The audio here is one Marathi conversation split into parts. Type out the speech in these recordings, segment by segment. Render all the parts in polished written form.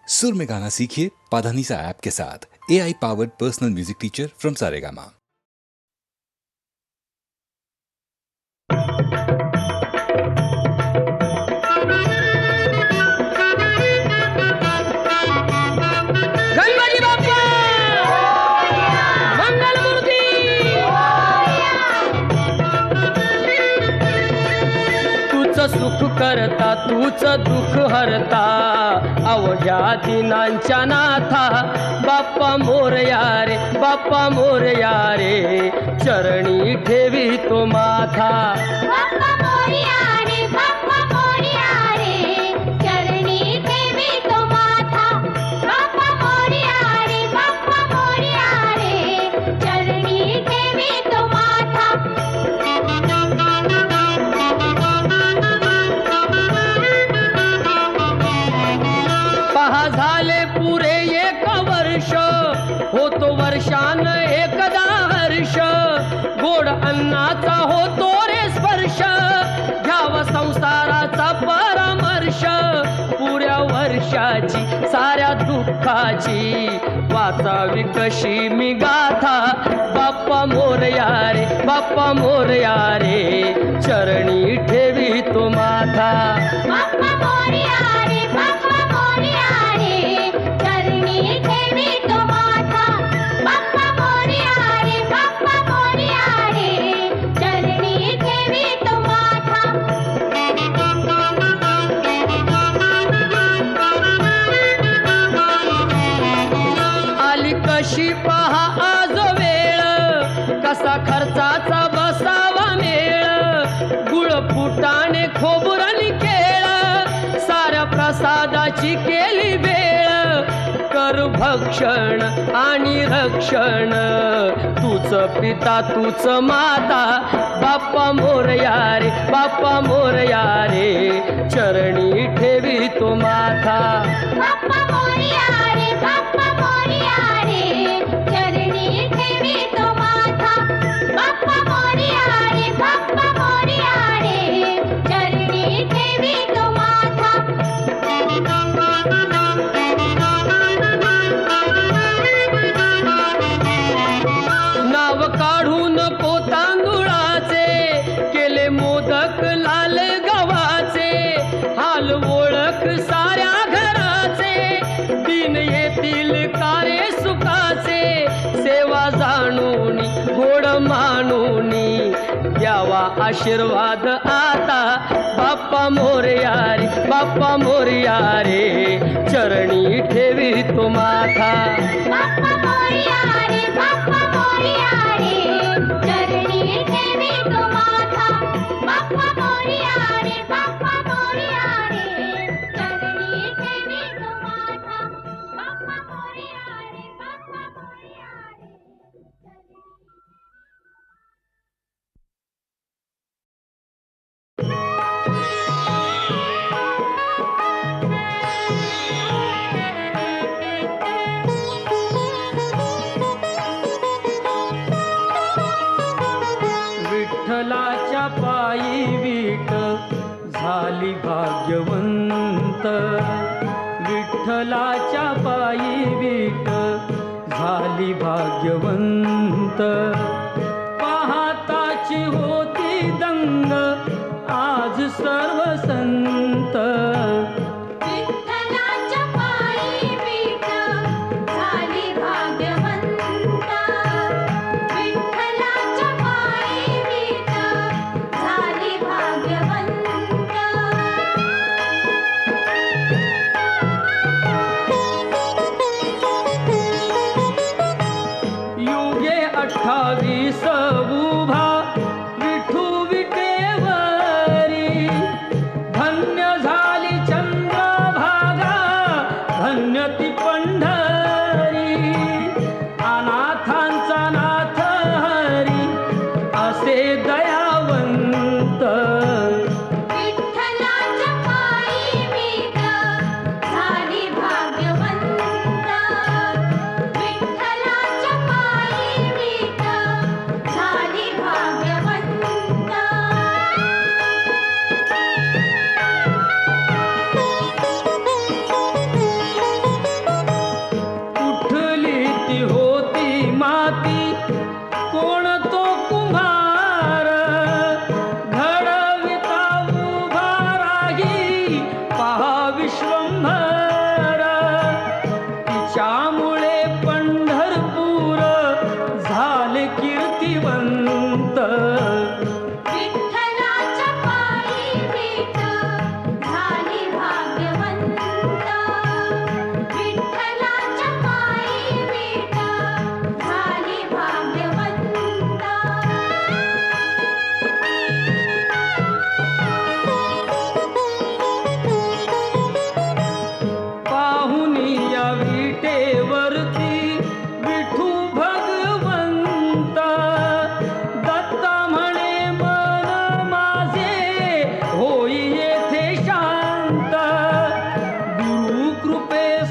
सुर में गाना सीखिए पाधानीसा ऐप के साथ। AI powered personal music teacher from Saregama. Ganpati Bappa Mangalmurti तूच सुख करता तूच दुःख हरता अवघ्या दिनांच्या नाथा बाप्पा मोरया रे बाप्पा मोरया रे चरणी ठेवी तो माथा बाप्पा मोरया रे बाप्पा मोरया रे चरणी ठेवी तो माथा बाप्पा मोरया रे बाप्पा मोरया रे चरणी ठेवी तो माथा पहा झाले पुरे एक वर्ष होतो वर्षान एकदा हर्ष गोड अन्नाचा होतो रे स्पर्श घ्यावा संसाराचा परामर्श पुऱ्या वर्षाची साऱ्या दुःखाची वाचावी कशी मी गाथा बाप्पा मोरया रे बाप्पा मोरया रे चरणी ठेवी तो माथा बाप्पा मोरया रे बाप्पा मोरया रे चरणी ठेवी तो माथा बाप्पा मोरया रे बाप्पा मोरया रे चरणी ठेवी तो माथा आली कशी पहा आज वेळ कसा खर्चाचा बसावा मेळ गुळ फुटाणे खोबरणी केळ साऱ्या प्रसादाची केली वेळ कर भक्षण आणि रक्षण तूच पिता तूच माता बाप्पा मोरया रे बाप्पा मोरया रे चरणी ठेवी तो माथा बाप्पा मोरया रे बाप्पा मोरया रे चरणी ठेवी तो माथा बाप्पा मोरया रे बाप्पा मोरया रे चरणी ठेवी तो माथा नाव काढून तांदुळाचे केले मोदक लाल गव्हाचे हाल ओळख साऱ्या घराचे दिन येतील कारे सुखाचे सेवा जाणून गोड मानून द्यावा आशीर्वाद आता बाप्पा मोरया रे बाप्पा मोरया रे चरणी ठेवी तो माथा बाप्पा मोरया रे बाप्पा मोरया रे चरणी ठेवी तो माथा बाप्पा मोरया रे बाप्पा मोरया रे चरणी ठेवी तो माथा बाप्पा मोरया रे बाप्पा मोरया रे विठ्ठलाच्या पायी वीट झाली भाग्यवंत विठ्ठलाच्या पायी वीट झाली भाग्यवंत पाहताची होती दंग आज सर्व संत विठ्ठलाच्या पायी वीट झाली भाग्यवंत विठ्ठलाच्या पायी वीट झाली भाग्यवंत युगे 28 उभा विठू विटेवरी धन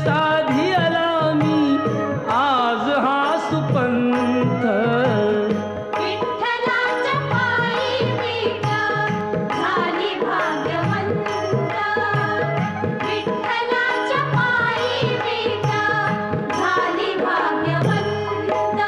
साधियला मी आज हा सुपंथ. विठ्ठलाच्या पायी वीट झाली भाग्यवंत. विठ्ठलाच्या पायी वीट झाली भाग्यवंत.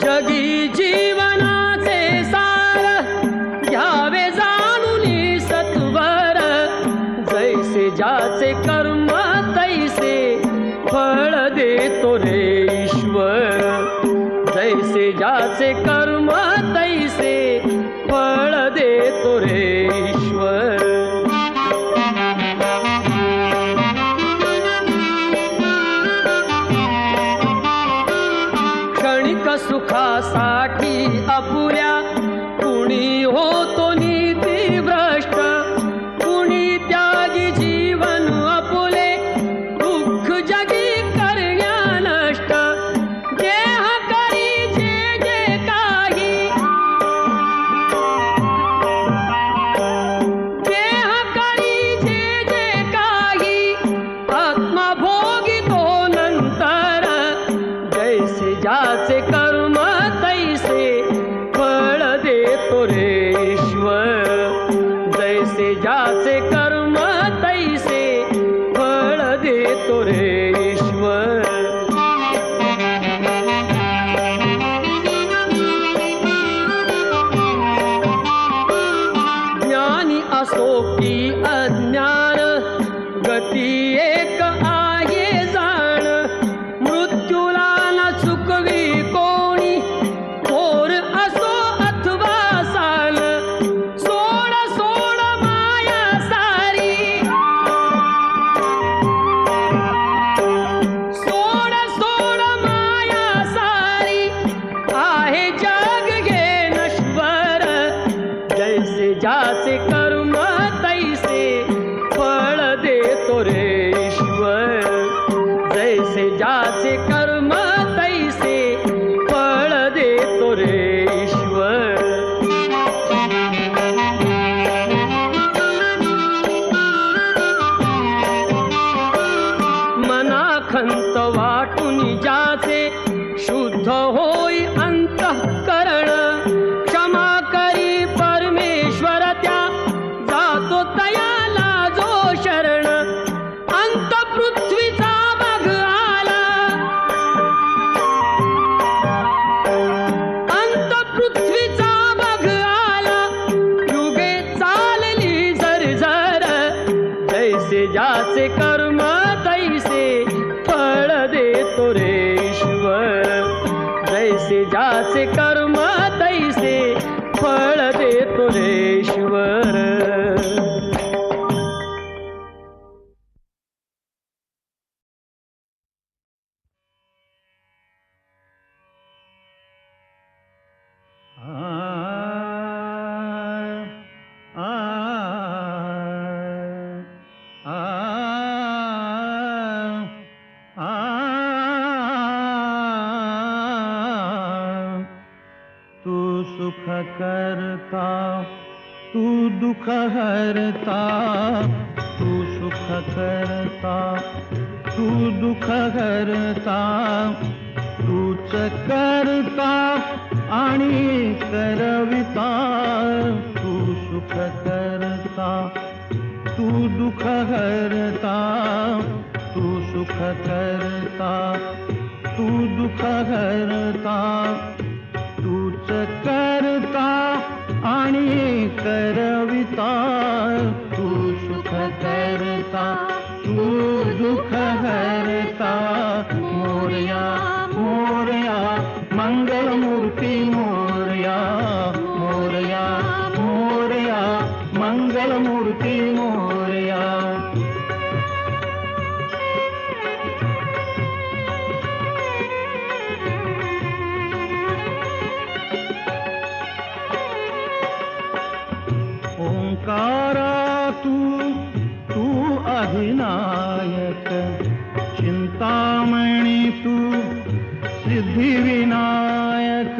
जगी जीवनाचे सार घ्यावे जाणून सत्वर. जैसे ज्याचे कर्म तैसे फळ देतो रे ईश्वर. जैसे ज्याचे कर्म तैसे फळ देतो रे ईश्वर. क्षणिक सुखासाठी अपुऱ्या कुणी होतो नीती भ्रष्ट. कुणी त्यागी जीवन अपुले दुःख जगी करण्या नष्ट. देह करी जे जे काही देह करी जे जे काही आत्मा भोगितो नंतर. जैसे ज्याचे कर्म तैसे फळ देतो रे ईश्वर. जैसे ज्याचे कर्म तैसे फळ देतो रे ईश्वर. ज्ञानी असो की अज्ञान गती एक आहे जाण. मृत्यूला न चुकवी कोणी थोर असो अथवा साल. सोड सोड माया सारी सोड सोड माया सारी आहे जग घे नश्वर. जैसे ज्याचे कर्म तैसे फळ देतो रे ईश्वर. जैसे ज्याचे कर्म तैसे फळ देतो रे ईश्वर. मनाखंत वाटून ज्याचे शुद्ध होई अंतःकरण. क्षमा करी परमेश्वर त्या जातो तयाला जो शरण. अंत पृथ्वीचा बघ आला. अंत पृथ्वीचा बघ आला. युगे चालली झरझर. जैसे ज्याचे कर्म तैसे फळ देतो रे ईश्वर. जैसे ज्याचे कर्म तैसे फळ देतो रे ईश्वर. तू सुख करता तू दुख हरता. तू सुख करता तू दुख हरता. तूच करता आणि करविता. तू सुख करता तू दुख हरता. तू सुख करता तू दुख हरता. तूच करता आणि करविता. तू सुख करता तू दुख हरता. मोरया मोरया मंगलमूर्ती मोरया. मोरया मोरया मंगलमूर्ती मोरया. ओंकारा तू अधिनायक, चिंतामणी तू सिद्धिविनायक.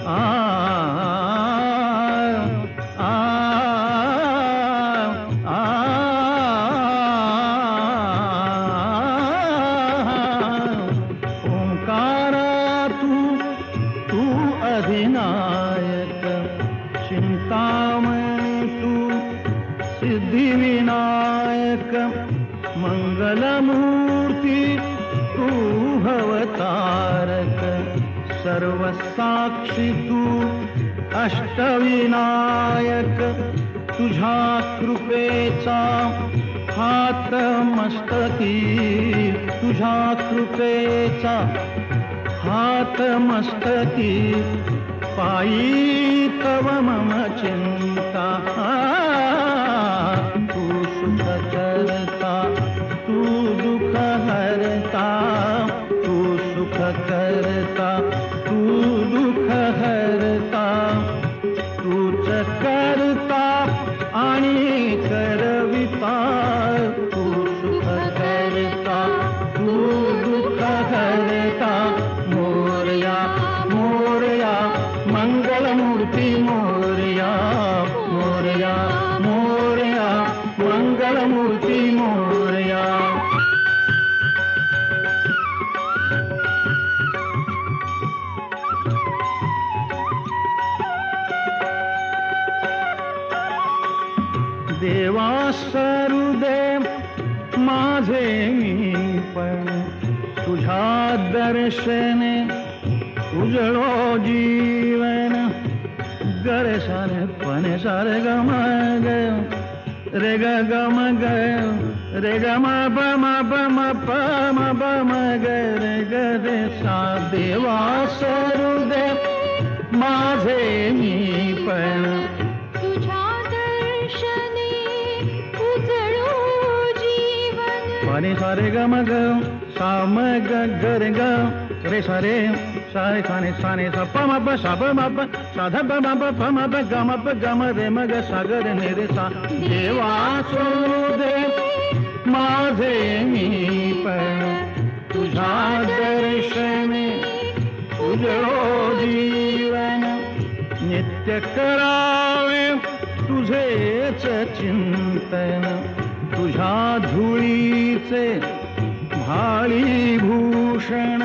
आ आ आ ओंकारा तू अधिनायक, चिंतामणी तू सिद्धिविनायक. मंगलमूर्ती तू भवतारक, सर्वसाक्षी तू अष्टविनायक. तुझ्या कृपेचा हात मस्तकी, तुझ्या कृपेचा हात मस्तकी. पायी तव मम चिंता, तू सुख करता, तू दुःख हरता. तू सुख करता, तू दुःख हरता. तूच करता आणि करविता. तू सुख करता, तू दुःख हरता. मोरया मोरया मंगलमूर्ती मोरया. मोरया मोरया मंगलमूर्ती मोरया. देवा सरुदे माझे मी पण, तुझ्या दर्शने उजळो जीवन. गरे सारे पणे सारे गम ग रे ग गम ग रे ग म प म प म प म प म ग रे ग रे सा. देवा सरुदे माझे मी पण, तुझ्या दर्शने उजळो जीवन. पाणी सारे ग म ग सा म ग ग रे ग रे सारे सारे साने साने सा प म प सा प म प सा ध प म प प म प ग म प ग म रे म ग सा ग रे ने रे सा. देवा सरुदे माझे मी पण, तुझ्या दर्शने उजळो जीवन. नित्य करावे तुझेच चिंतन, तुझ्या धुळीचे भाळी भूषण.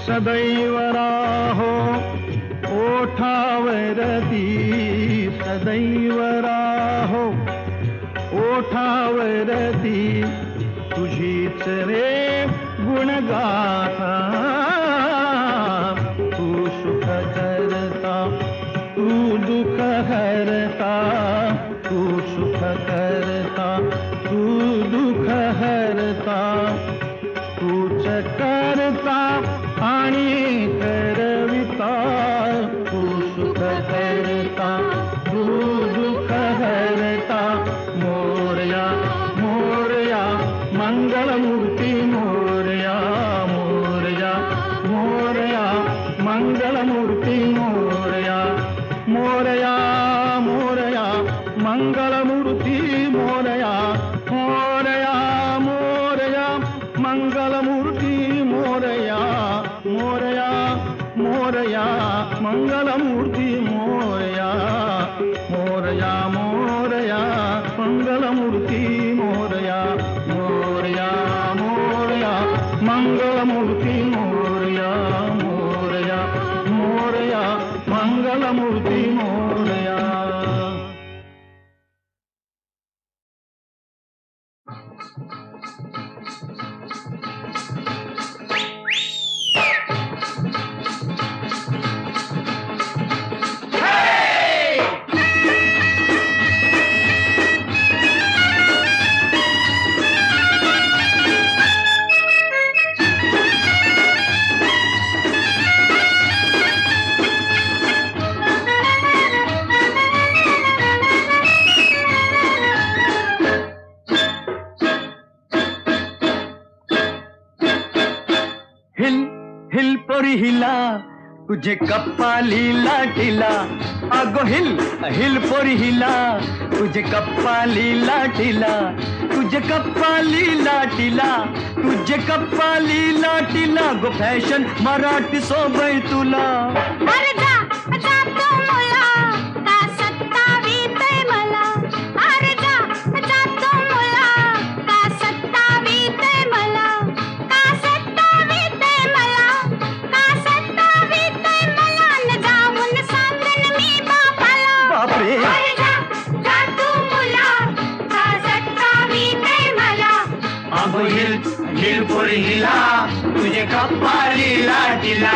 सदैव राहो ओठावरती, सदैव राहो ओठावरती. तुझीच रे गुणगाथा. तू सुख करता, तू दुःख हरता. तू सुख करता, तू दुःख हरता. तूच करता आणि करविता. तू सुख करता, तू दुःख हरता. मोरया मोरया मंगलमूर्ती मोरया. मोरया मोरया मंगलमूर्ती मोरया. मोरया मोरया मंगलमूर्ती मोरया. मोरया मोरया मंगलमूर्ती मोरया. मोरया मोरया मंगलमूर्ती मोरया. मोरया मोरया मंगलमूर्ती मोरया. मोरया मोरया मंगलमूर्ती मोरया. मोरया मोरया मंगलमूर्ती मोरया. तुझे कप्पाली लाटीला अगो हिल हिल पोरी हिला तुझे कप्पाली लाटीला तुझे कप्पाली लाटीला तुझे कप्पाली लाटीला गो फॅशन मराठी सोबई तुला अरे जा जा तू मुला का सत्तावीतय मला अरे जा जा तू मुला का सत्तावीतय मला का सत्तावीतय मला का सत्तावीतय मला न जाऊन सांगन मी बापाला बापरे अरे जा जा तू मुला का सत्तावीतय मला अगो हिल हिल पोरी हिला तुझे कप्पाली लाटीला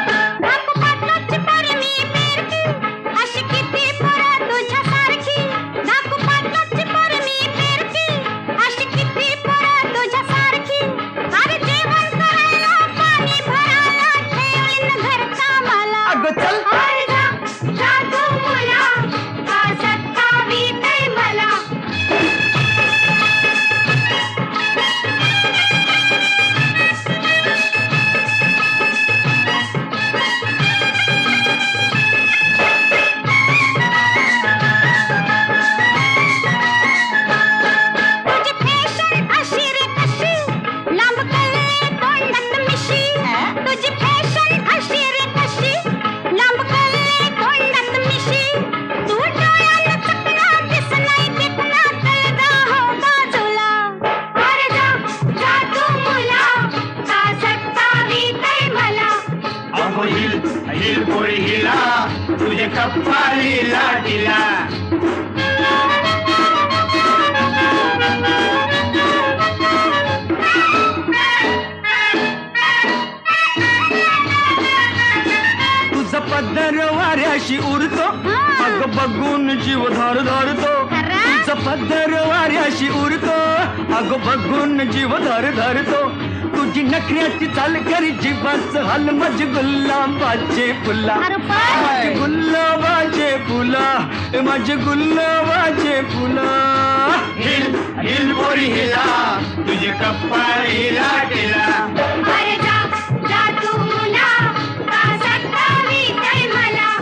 नागपाटलाची पोरी मी फिरकी अशी किती पोरं तुझ्यासारखी नागपाटलाची पोरी मी फिरकी अशी किती पोरं तुझ्यासारखी अरे जेवण करायला पाणी भरायला ठेवीन घरकामाला अगं चल अरे जा जा तू मुला का सत्तावीतय मला तुझी फॅशन अशी रे कशी लांब कल्ले तोंडात मिशी तुझी फॅशन अशी रे कशी लांब कल्ले तोंडात मिशी तू डोळ्याला चकना दिस नाही दिखना कळगा हो बाजूला अरे जा जा तू मुला का सत्तावीतय मला अगो हिल हिल पोरी हिला तुझे कप्पाली लाटीला तुझा पदर वाऱ्याशी उरतो अग बघून जीव धर धरतो तुझा पदर वाऱ्याशी उरतो अग बघून जीव धर धरतो तुझी नखऱ्याची चाल करी जीवाच हल मज गुलाबाचे फुला अरे बाय. माझे गुलाबाचे फुला माझे गुलाबाचे फुला हिल हिल पोरी हिला तुझे कप्पाली लाटीला अरे जा जा तू मुला का सत्तावीतय मला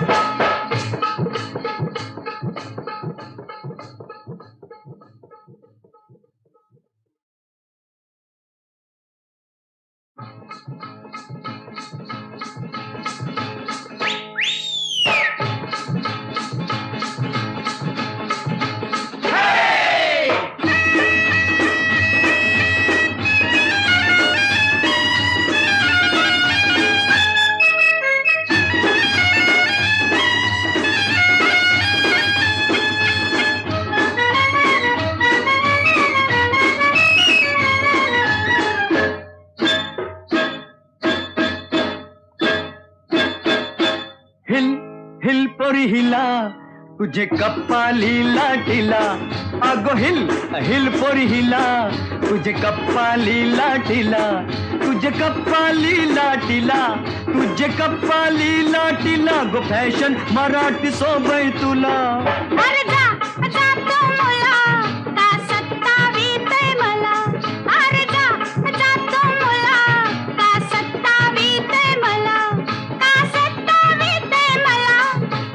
हिल हिल पोरी हिला तुझे कप्पाली लाटीला अगो हिल हिल पोरी हिला तुझे कप्पाली लाटीला तुझे कप्पाली लाटीला तुझे कप्पाली लाटीला गो फॅशन मराठी सोबई तुला अरे जा जा तू मुला का सत्तावीतय मला अरे जा जा तू मुला का सत्तावीतय मला का सत्तावीतय मला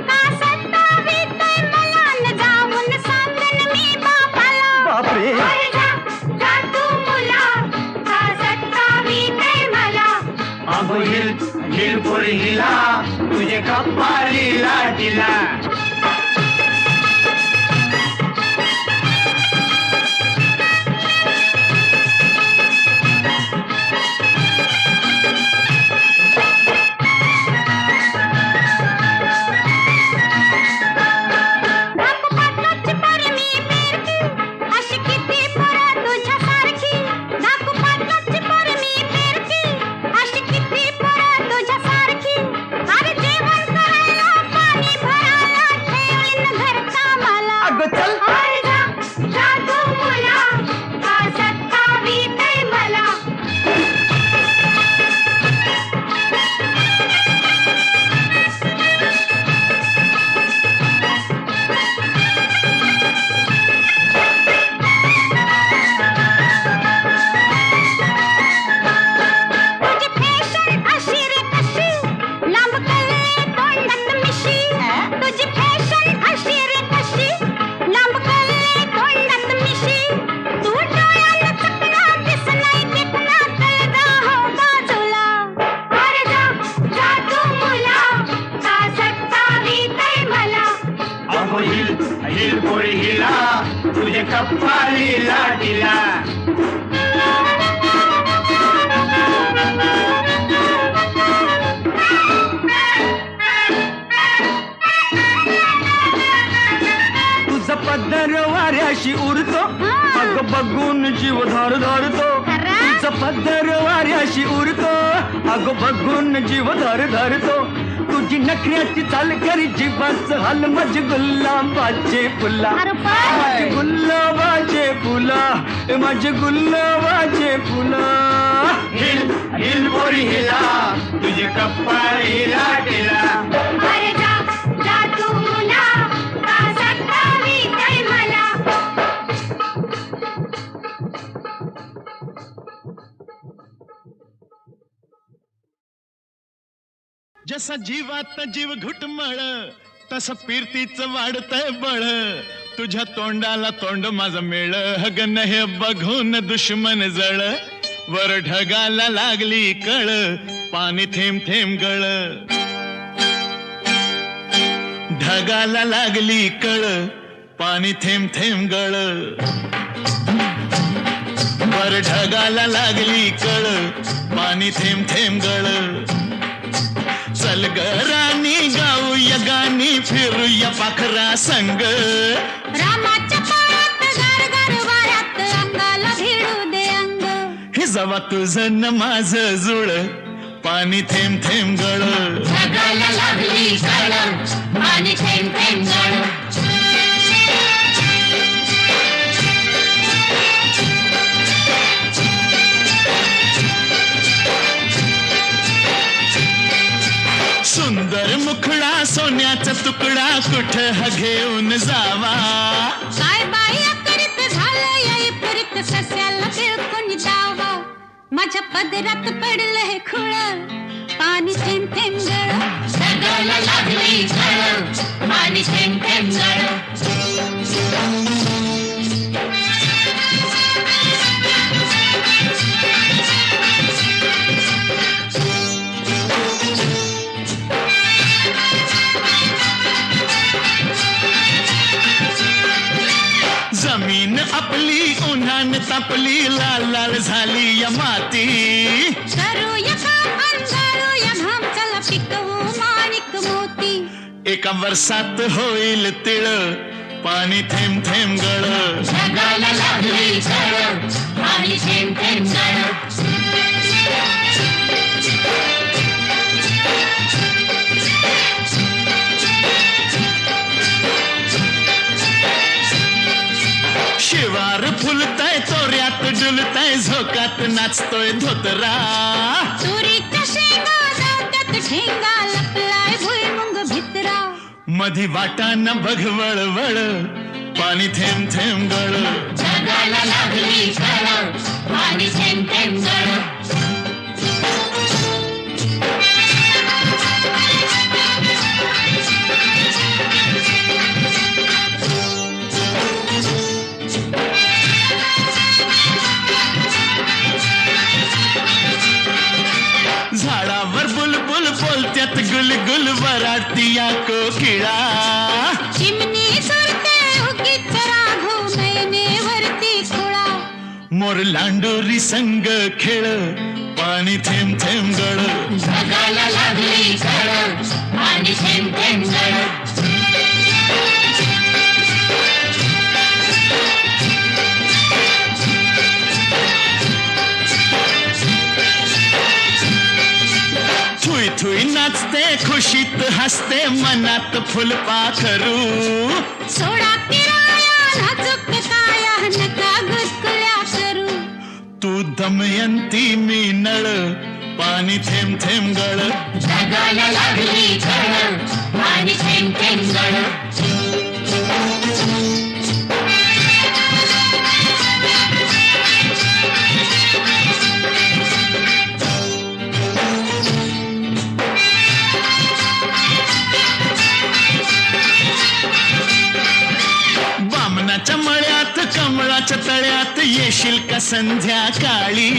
का सत्तावीतय मला न जाऊन सांगन मी बापाला बापरे अरे जा जा तू मुला का सत्तावीतय मला अगो हिल हिल पोरी हिला तुझे कप्पाली लाटीला नागपाटलाची पोरी मी फिरकी अशी किती पोरं तुझ्यासारखी नागपाटलाची पोरी मी फिरकी अशी किती पोरं तुझ्यासारखी अरे जेवण करायला पाणी भरायला ठेवीन घरकामाला अगं चल अरे जा जा तू मुला का सत्तावीतय मला अगो हिल हिल पोरी हिला तुझे कपाळी लाटीला तुझा पदर वाऱ्याशी उरतो अग बघून जीव धर धरतो तुझा पदर वाऱ्याशी उरतो अग बघून जीव धर धरतो तुझी नखऱ्याची चाल करी जीवाच हाल माझे गुलाबाचे फुला माझे गुलाबाचे फुला माझे गुलाबाचे फुला हिल हिल बोरी हिला तुझे कपाळी लाटेला अरे जा जा तू मुला का सतावी काय मला जसा जीवात जीव घुटमळ तसं फिरतीच वाढतंय बळ तुझ्या तोंडाला तोंड माझं मेळ हगन हे बघून दुश्मन जळ वर ढगाला लागली कळ पाणी थेंब थेंब गळ ढगाला लागली कळ पाणी थेंब थेंब गळ वर ढगाला लागली कळ पाणी थेंब थेंब गळ चल ग राणी गाऊया गाणी फिरूया पाखरा संग रामाच्या पायात गार गार वाऱ्यात अंगाला भिडू दे अंग हे जवा तुझं न माझं जुळ पाणी थेंब थेंब गळ ढगाला लागली कळ पाणी थेंब थेंब गळ सुंदर मुखडा सोन्याचा तुकडा कुठं घेऊन जावा काय बाई अकरित झालं याई परित सस्याला बिळकून जावा माझ्या पदरात पडलं हे खुळ पाणी थेंब थेंब गळ ढगाला लागली कळ पाणी थेंब थेंब गळ जमीन आपली उन्हान तापली लाल लाल झाली या माती करूया काम अंधारूया घाम चला पिकवू माणिक मोती एका वर्षात होईल तिळ पाणी थेंब थेंब गळ ढगाला लागली कळ पाणी थेंब थेंब गळ शिवार फुलताय तोऱ्यात डुलताय झोकात नाचतोय धोतरा तुरीच्या शेंगा जात्यात ठेंगा लपलाय भुईमुंग भितरा मधी वाटाना बघ वळवळ पाणी थेंब थेंब गळ ढगाला लागली कळ पाणी थेंब थेंब गळ झाडावर बुलबुल बोलत्यात गुलगुल वराटिया कोकिळा चिमणी सुरते उगीच राघू नयनेवरती खुळा मोर लांडोरी संग खेळ पाणी थेंब थेंब गळ ढगाला लागली कळ पाणी थेंब थेंब गळ थुई थुई नाचते खुशीत हसते मनात फुलपाखरू सोडा किराया नाजूक काया नका गुदकुल्या करू तू दमयंती मी नळ पाणी थेंब थेंब गळ ढगाला लागली कळ पाणी थेंब थेंब गळ बामनाच्या मळ्यात कमळाच्या तळ्यात येशील का संध्याकाळी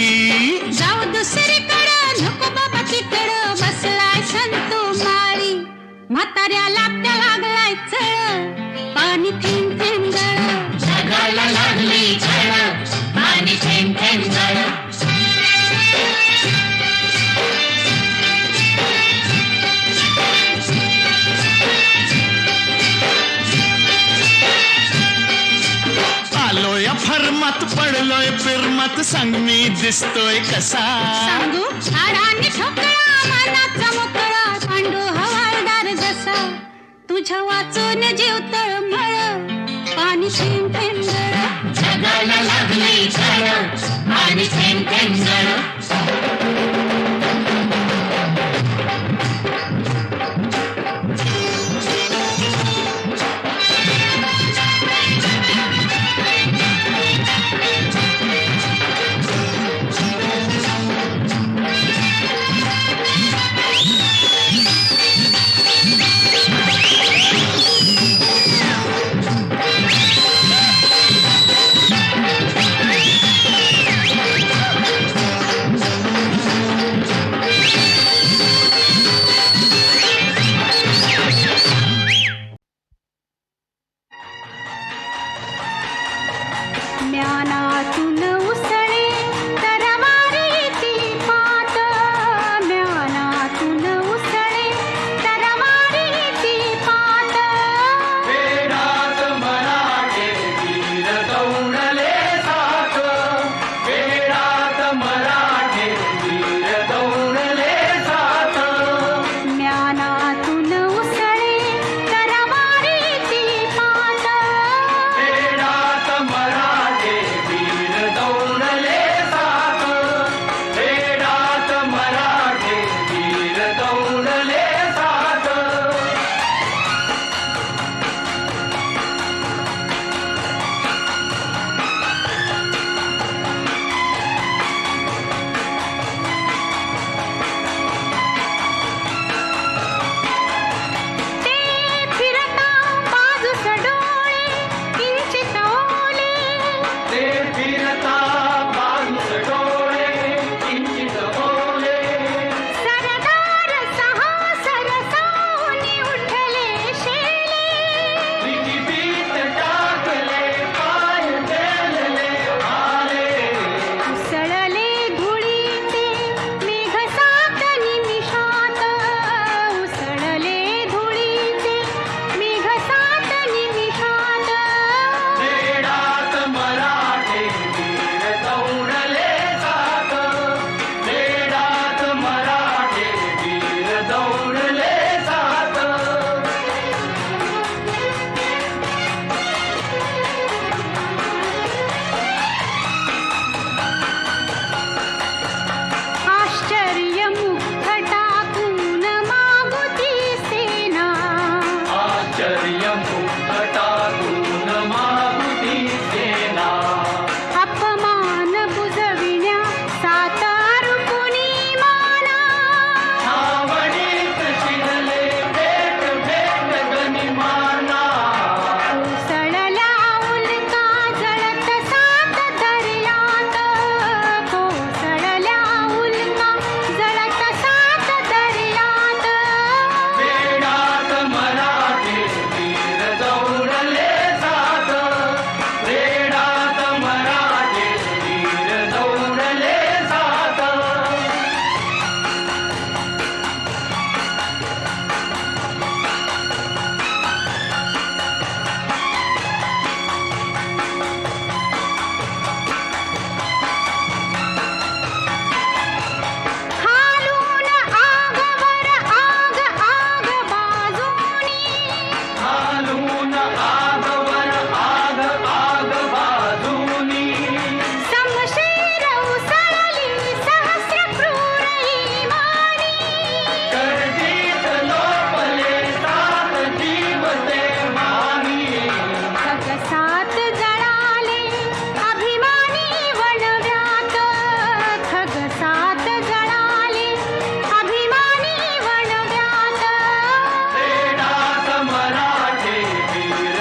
जाऊ दुसरीकडं नको बाबा तिकडं बसलाय संतू माळी म्हाताऱ्याला त्या लागलाय चळ प्रेमात पडलोय प्रेमात सांग मी दिसतोय कसा सांगू हाडाने ठोकळा मनाचा मोकळा पांडू हवालदार जसा तुझ्या वाचून जीव तळमळ पाणी थेंब थेंब गळ जगाला लागली झळ पाणी थेंब थेंब गळ ज्ञानातून उसळे तरवारी ती पात ज्ञानातून उसळे तरवारी ती पात वेडात मराठे वीर दौडले सात वेडात मराठे वीर दौडले सात ज्ञानातून उसळे तरवारी ती पात वेडात मराठे वीर दौडले सात वेडात मराठे वीर दौडले सात ते फिरता बाजूस डोळे किंचित ओले ते फिरता बाजूस डोळे किंचित बोले सरदार सहा सरसावनी उठले शेले विहिरीत टाकले पाय तेलले आले उसळले धुळीचे मेघ सात निमिषात उसळले धुळीचे मेघ सात निमिषात वेडात मराठे वीर दौडले सात वेडात मराठे वीर दौडले सात आश्चर्य मुग्ध टाकून मागुती सेना आश्चर्य मुक्त टाकून मागुती सेना अपमान बुजविण्या सात अरुपुनी माना छावणीत शिरले भेट भेट गनिमाना कोसळल्या उल्का जळत सात दर्यात कोसळल्या उल्का जळत सात दर्यात वेडात मराठे वीर दौडले सात वेडात मराठे वीर दौडले सात खालून आगवर आग आग बाजूनी हालून आगवर आग आग बाजूनी समशेर उसळली सहस्र क्रूर इमानी गर्दीत लोपले सात जीव ते मानी खगसात जळाले अभिमानी वणव्यात खगसात जळाले अभिमानी वणव्यात वेडात मराठे वीर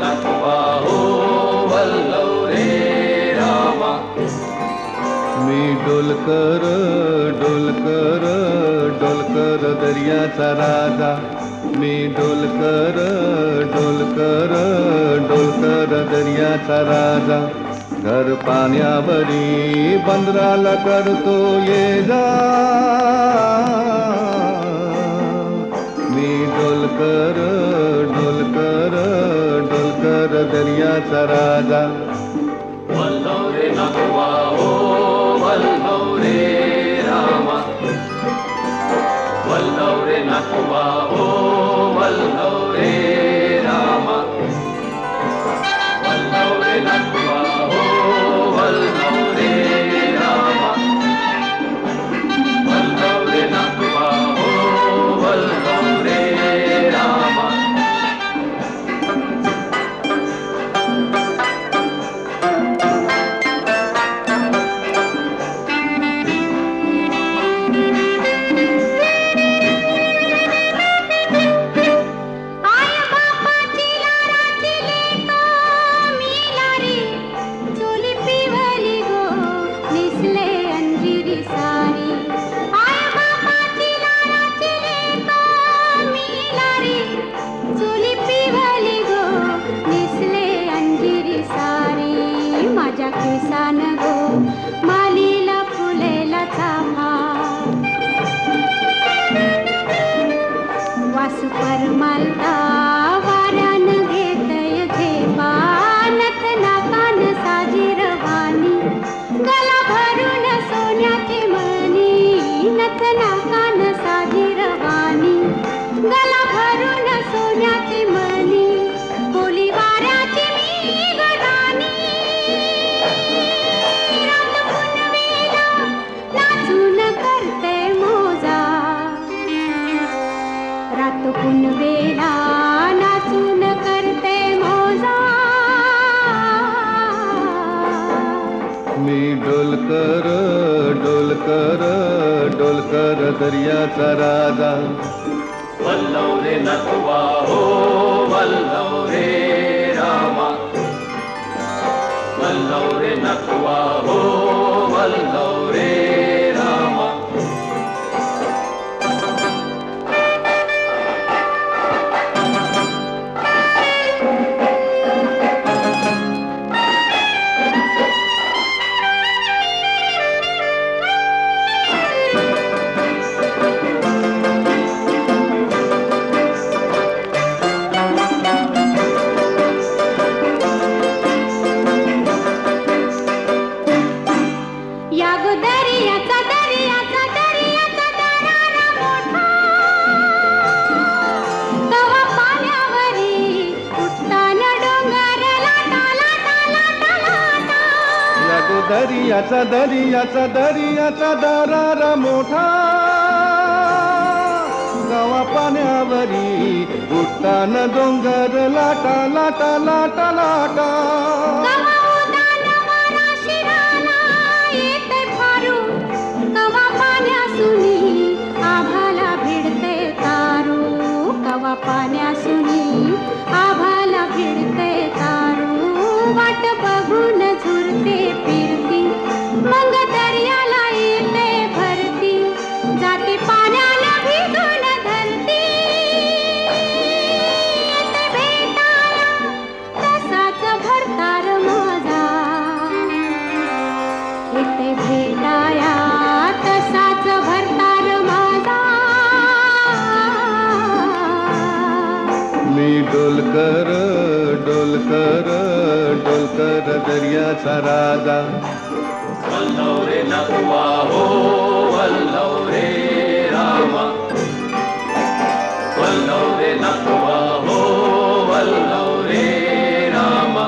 नथवा हो वल्लव रे रामा. मी डोलकर डोलकर डोलकर दर्याचा राजा. मी डोलकर डोलकर डोलकर दर्याचा राजा. घर पाण्यावरी बंदराला करतो ये जा. मी डोलकर डोलकर डोलकर दर्याचा राजा. वल्लव रे नथवा हो वल्लव रे रामा. वल्लव रे नथवा हो वल्लव रे रामा. वल्लव रे नथवा हो वल्लव रे रामा. वल्लव रे नथवा हो वल्लव रे रामा. आय बापाची लाडाची लेको मिला रे. चोली पिवली गो निसले अंजिरी सारी. आय बापाची लाडाची लेको मिला रे. चोली पिवली गो निसले अंजिरी सारी. माझ्या केसान गो मालीला फुलेला चाफा. वासू परमालता वाऱ्यान घेतय झेपा. नथ नाकान साजी रवानी गला भरून सोन्याची मणी. नथ नाकान साजी रवानी गला भरून सोन्याची मणी. बोली वाऱ्याची मी गदानी. रात पुनवेला नाचून करते मोजा. रात पुनवेला नाचून करते मोजा. मी डोलकर डोलकर डोलकर दर्याचा राजा. वल्लव रे नथवा हो वल्लव रे रामा. वल्लव रे नथवा हो वल्लव रे रामा. या गो दर्याचा दर्याचा दर्याचा दरारा मोठा. तवा पाण्यावरी उठताना डोंगर लाटा लाटा लाटा लाटा. या गो दर्याचा दर्याचा दर्याचा दरारा मोठा. गावा पाण्यावरी उठताना डोंगर लाटा लाटा लाटा लाटा. कवा उदान वारा शिराला येते फारू. कवा पाण्यासुनी आभाला भिडते तारू. कवा पाण्यासुनी आभाला भिडते तारू. वाट बघून झुरते फिरती मग दर्याला येते भरती. जाती पाण्याला भिजून धरती. येते भेटाया तसाच भरतार माझा. येते भेटाया तसाच भरतार माझा. मी डोलकर डोलकर डोलकर दर्याचा राजा. वल्लव रे नथवा हो वल्लव रे रामा. वल्लव रे नथवा हो वल्लव रे रामा.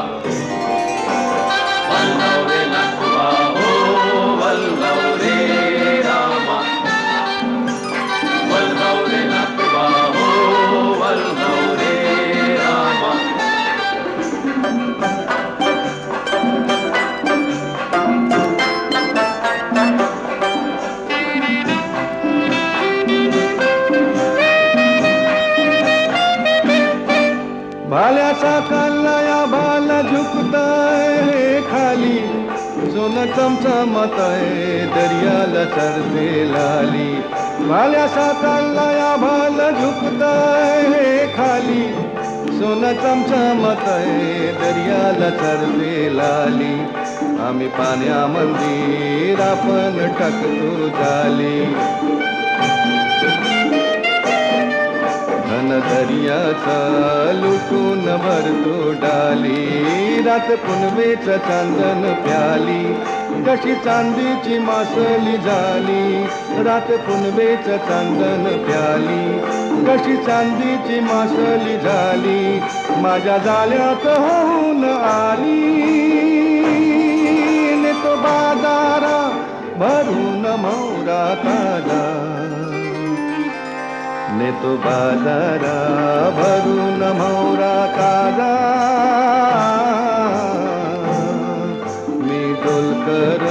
वल्लव रे नथवा हो वल्लव रे रामा. वल्लव रे नथवा हो वल्लव रे रामा. सोनं चमचमत आहे दर्याला चढते लाली भाल्यासा चाललाय आभाल झुकताय खाली सोनं चमचमत आहे दर्याला चढते लाली आम्ही पाण्यामंदिर आपण टाकतो जाली घन दर्याचा लुटून भरतो डाली रात पुनवेचं चांदन प्याली जशी चांदीची मासली झाली रात पुनवेचं चांदन प्याली जशी चांदीची मासली झाली माझ्या जाळ्यात होऊन आली ने तो बाजारा भरून मोरा ताजा ने तो बाजारा भरून मोरा ताजा मी डोलकर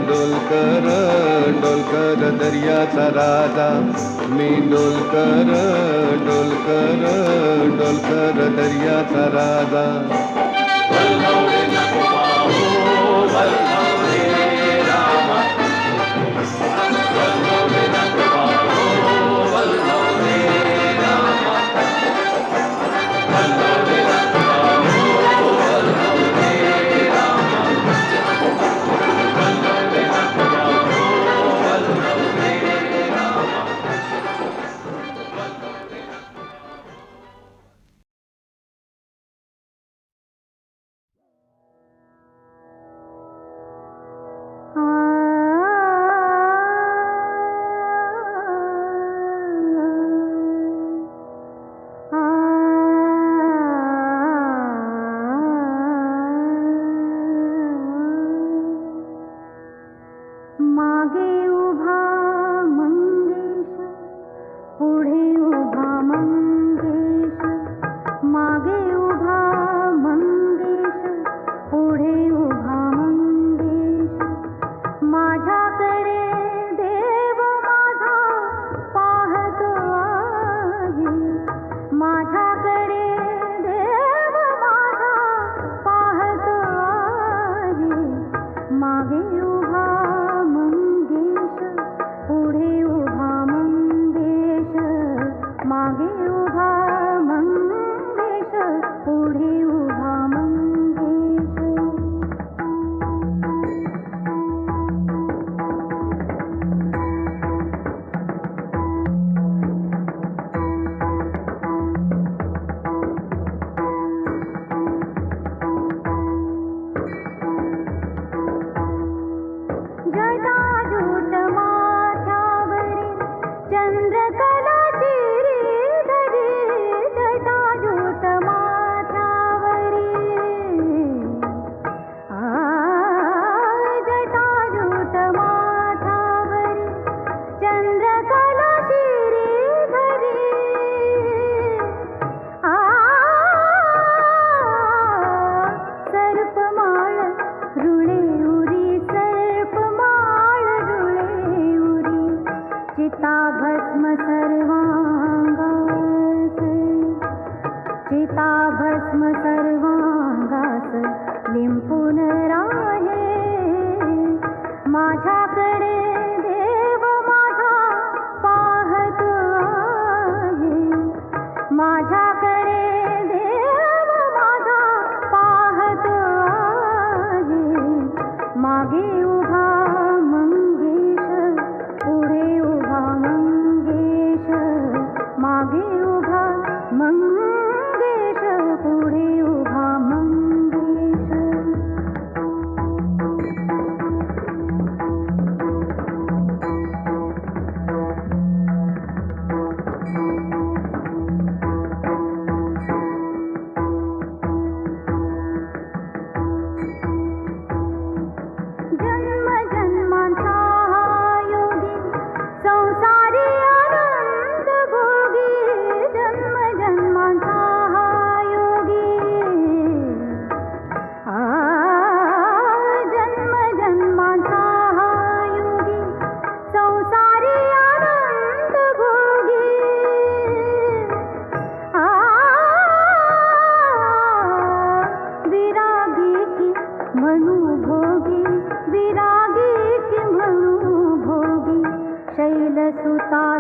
डोलकर डोलकर दर्याचा राजा मी डोलकर डोलकर डोलकर दर्याचा राजा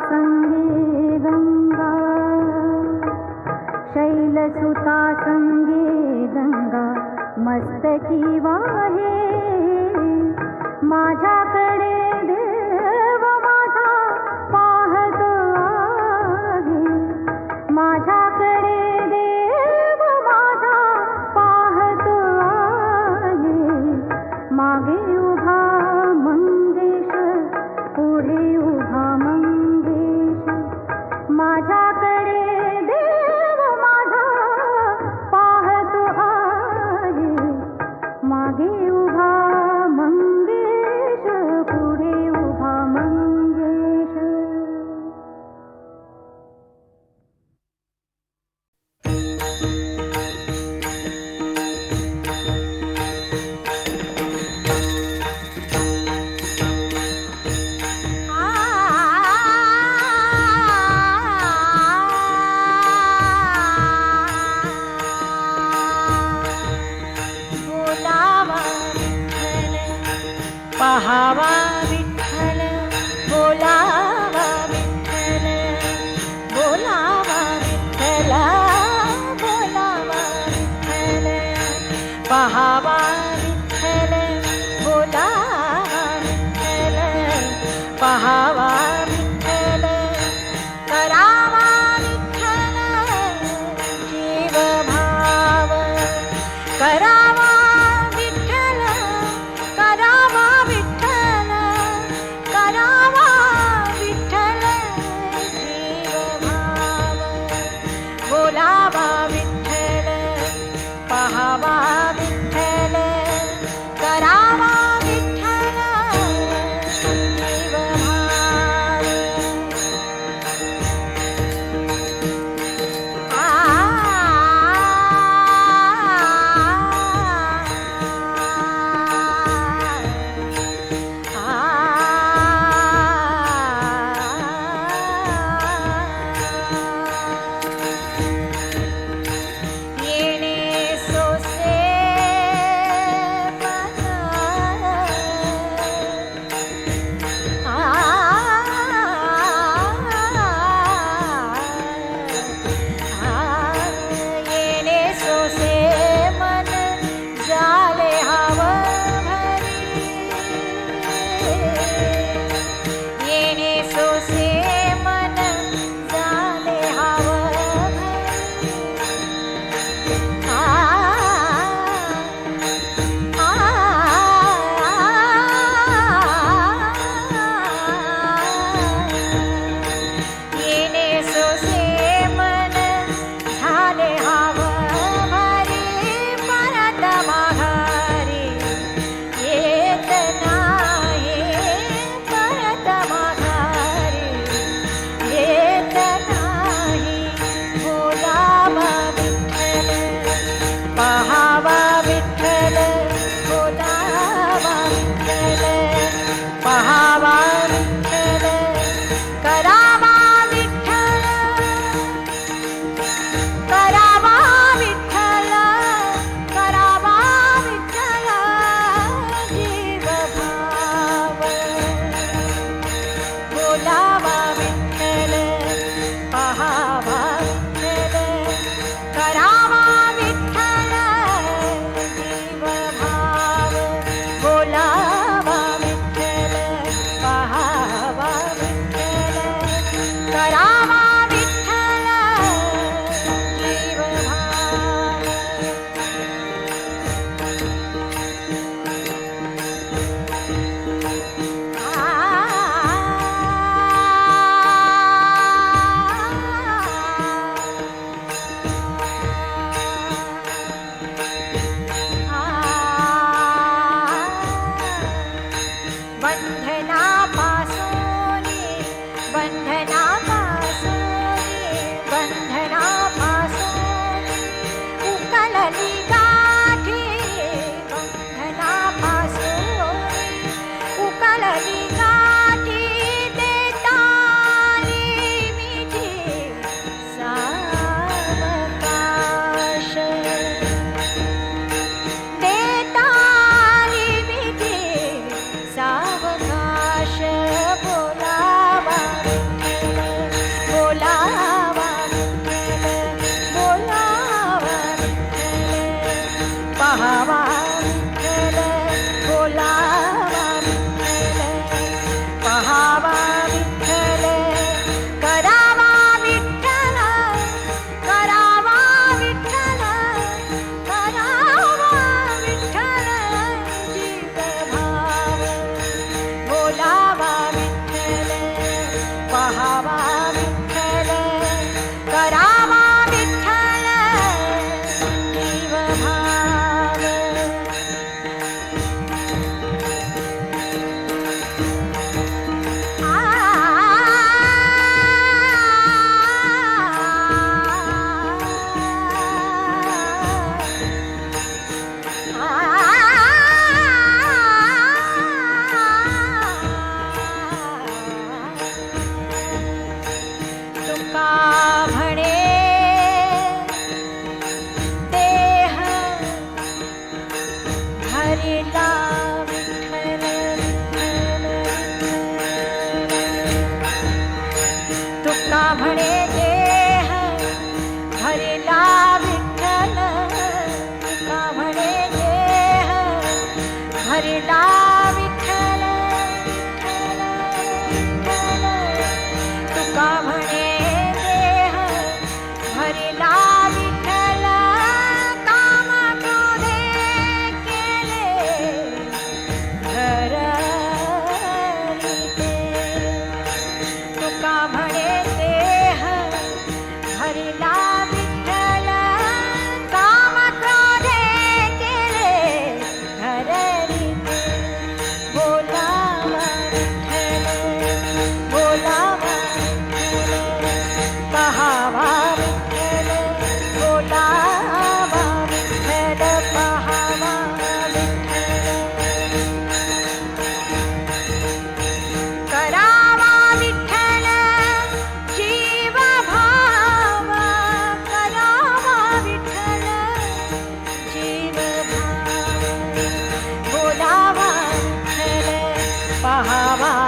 संगे गंगा शैलसुता संगे गंगा मस्तकी वाहे माझ्याकडे देव माझा पाहतो आहे माझ्याकडे देव माझा पाहतो आहे मागे उभा मंगेश पुढे उभा मंगेश माझ्याकडे देव माझा पाहतो आहे मागे उभा मंगेश पुढे उभा मंगेश. पहावा विठ्ठल बोलावा विठ्ठल बोलावा विठ्ठल बोलावा विठ्ठल पहावा विठ्ठल बोलावा विठ्ठल पहावा विठ्ठल करावा विठ्ठल जीव भाव करावा विठ्ठल करावा विठ्ठल करावा विठ्ठल जीव भाव बोलावा विठ्ठल पहावा विठ्ठल करावा विठ्ठल जीव भाव. येणे सोसे येणे सोसे मन झाले हवं भरी येणे सोसे मन झाले हवं येणे सोसे मन झाले हवं भरी परत माघारी येत नाही परत माघारी येत नाही बोलावा विठ्ठल पहावा विठ्ठल बोलावा विठ्ठल पहावा विठ्ठल करावा विठ्ठल करावा विठ्ठल करावा विठ्ठल जीव भाव बोलावा विठ्ठल पहावा विठ्ठल करावा विठ्ठल जीव भाव बोलावा विठ्ठल पहावा विठ्ठल करावा विठ्ठल जीव भाव. बंधनापासूनी बंधनापासूनी उकलली गाठी बंधनापासूनी उकलली गाठी देताली मिठी सावकाश देताली मिठी सावकाश बोलावा विठ्ठल भावा